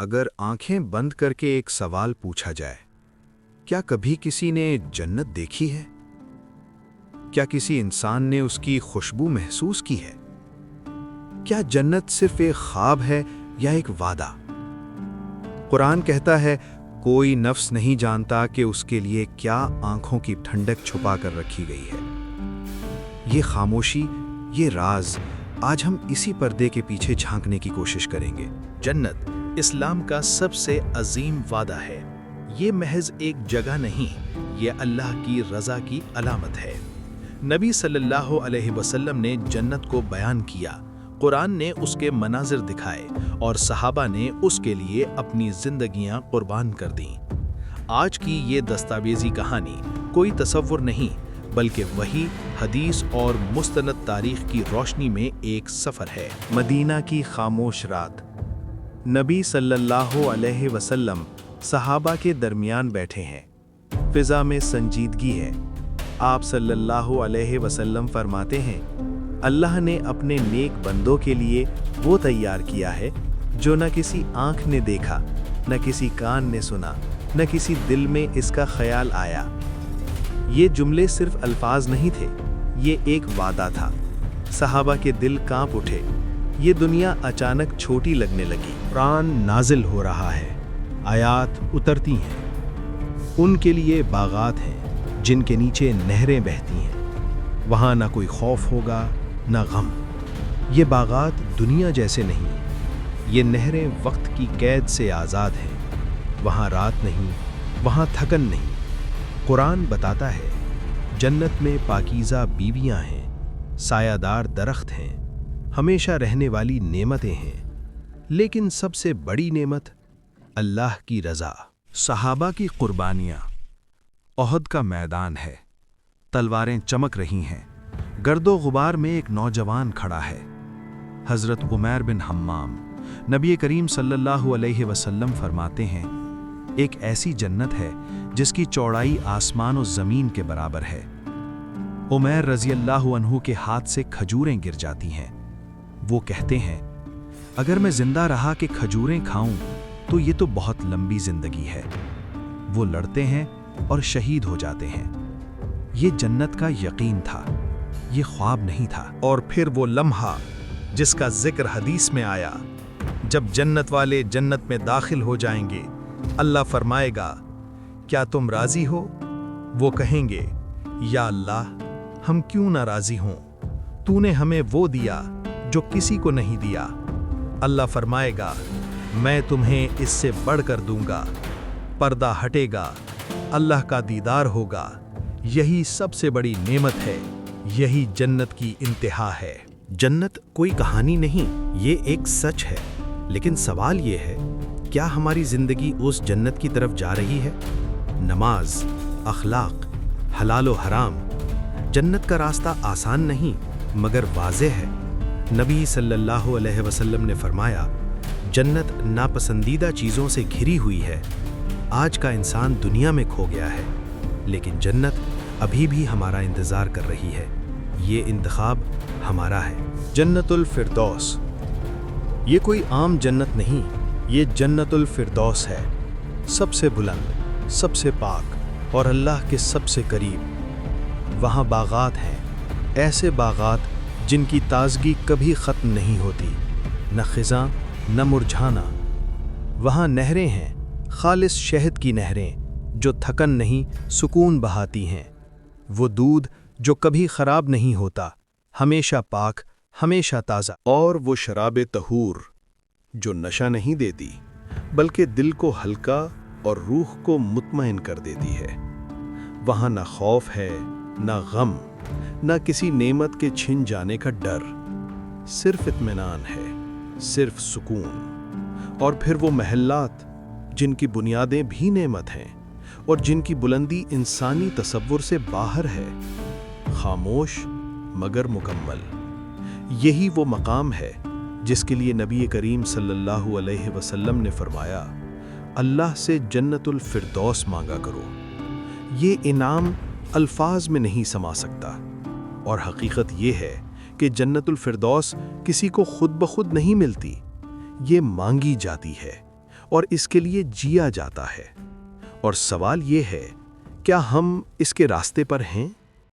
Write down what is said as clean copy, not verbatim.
اگر آنکھیں بند کر کے ایک سوال پوچھا جائے، کیا کبھی کسی نے جنت دیکھی ہے؟ کیا کسی انسان نے اس کی خوشبو محسوس کی ہے؟ کیا جنت صرف ایک خواب ہے یا ایک وعدہ؟ قرآن کہتا ہے، کوئی نفس نہیں جانتا کہ اس کے لیے کیا آنکھوں کی ٹھنڈک چھپا کر رکھی گئی ہے۔ یہ خاموشی، یہ راز، آج ہم اسی پردے کے پیچھے جھانکنے کی کوشش کریں گے۔ جنت اسلام کا سب سے عظیم وعدہ ہے۔ یہ محض ایک جگہ نہیں، یہ اللہ کی رضا کی علامت ہے۔ نبی صلی اللہ علیہ وسلم نے جنت کو بیان کیا، قرآن نے اس کے مناظر دکھائے اور صحابہ نے اس کے لیے اپنی زندگیاں قربان کر دیں۔ آج کی یہ دستاویزی کہانی کوئی تصور نہیں، بلکہ وحی، حدیث اور مستند تاریخ کی روشنی میں ایک سفر ہے۔ مدینہ کی خاموش رات۔ نبی صلی اللہ علیہ وسلم صحابہ کے درمیان بیٹھے ہیں۔ فضا میں سنجیدگی ہے۔ آپ صلی اللہ علیہ وسلم فرماتے ہیں، اللہ نے اپنے نیک بندوں کے لیے وہ تیار کیا ہے جو نہ کسی آنکھ نے دیکھا، نہ کسی کان نے سنا، نہ کسی دل میں اس کا خیال آیا۔ یہ جملے صرف الفاظ نہیں تھے، یہ ایک وعدہ تھا۔ صحابہ کے دل کانپ اٹھے۔ یہ دنیا اچانک چھوٹی لگنے لگی۔ قرآن نازل ہو رہا ہے، آیات اترتی ہیں۔ ان کے لیے باغات ہیں جن کے نیچے نہریں بہتی ہیں۔ وہاں نہ کوئی خوف ہوگا، نہ غم۔ یہ باغات دنیا جیسے نہیں، یہ نہریں وقت کی قید سے آزاد ہیں۔ وہاں رات نہیں، وہاں تھکن نہیں۔ قرآن بتاتا ہے، جنت میں پاکیزہ بیویاں ہیں، سایہ دار درخت ہیں، ہمیشہ رہنے والی نعمتیں ہیں، لیکن سب سے بڑی نعمت اللہ کی رضا۔ صحابہ کی قربانیاں۔ احد کا میدان ہے، تلواریں چمک رہی ہیں، گرد و غبار میں ایک نوجوان کھڑا ہے، حضرت عمیر بن حمام۔ نبی کریم صلی اللہ علیہ وسلم فرماتے ہیں، ایک ایسی جنت ہے جس کی چوڑائی آسمان و زمین کے برابر ہے۔ عمیر رضی اللہ عنہ کے ہاتھ سے کھجوریں گر جاتی ہیں۔ وہ کہتے ہیں، اگر میں زندہ رہا کہ کھجوریں کھاؤں تو یہ تو بہت لمبی زندگی ہے۔ وہ لڑتے ہیں اور شہید ہو جاتے ہیں۔ یہ جنت کا یقین تھا، یہ خواب نہیں تھا۔ اور پھر وہ لمحہ جس کا ذکر حدیث میں آیا، جب جنت والے جنت میں داخل ہو جائیں گے، اللہ فرمائے گا، کیا تم راضی ہو؟ وہ کہیں گے، یا اللہ، ہم کیوں نہ راضی ہوں؟ تو نے ہمیں وہ دیا جو کسی کو نہیں دیا۔ اللہ فرمائے گا، میں تمہیں اس سے بڑھ کر دوں گا۔ پردہ ہٹے گا، اللہ کا دیدار ہوگا۔ یہی سب سے بڑی نعمت ہے، یہی جنت کی انتہا ہے۔ جنت کوئی کہانی نہیں، یہ ایک سچ ہے۔ لیکن سوال یہ ہے، کیا ہماری زندگی اس جنت کی طرف جا رہی ہے؟ نماز، اخلاق، حلال و حرام۔ جنت کا راستہ آسان نہیں مگر واضح ہے۔ نبی صلی اللہ علیہ وسلم نے فرمایا، جنت ناپسندیدہ چیزوں سے گھری ہوئی ہے۔ آج کا انسان دنیا میں کھو گیا ہے، لیکن جنت ابھی بھی ہمارا انتظار کر رہی ہے۔ یہ انتخاب ہمارا ہے۔ جنت الفردوس۔ یہ کوئی عام جنت نہیں، یہ جنت الفردوس ہے، سب سے بلند، سب سے پاک اور اللہ کے سب سے قریب۔ وہاں باغات ہیں، ایسے باغات جن کی تازگی کبھی ختم نہیں ہوتی، نہ خزاں نہ مرجھانا۔ وہاں نہریں ہیں، خالص شہد کی نہریں جو تھکن نہیں، سکون بہاتی ہیں۔ وہ دودھ جو کبھی خراب نہیں ہوتا، ہمیشہ پاک، ہمیشہ تازہ۔ اور وہ شراب طہور جو نشہ نہیں دیتی، بلکہ دل کو ہلکا اور روح کو مطمئن کر دیتی ہے۔ وہاں نہ خوف ہے، نہ غم، نہ کسی نعمت کے چھن جانے کا ڈر، صرف اطمینان ہے، صرف سکون۔ اور پھر وہ محلات جن کی بنیادیں بھی نعمت ہیں اور جن کی بلندی انسانی تصور سے باہر ہے، خاموش مگر مکمل۔ یہی وہ مقام ہے جس کے لیے نبی کریم صلی اللہ علیہ وسلم نے فرمایا، اللہ سے جنت الفردوس مانگا کرو۔ یہ انعام الفاظ میں نہیں سما سکتا، اور حقیقت یہ ہے کہ جنت الفردوس کسی کو خود بخود نہیں ملتی، یہ مانگی جاتی ہے، اور اس کے لیے جیا جاتا ہے۔ اور سوال یہ ہے، کیا ہم اس کے راستے پر ہیں؟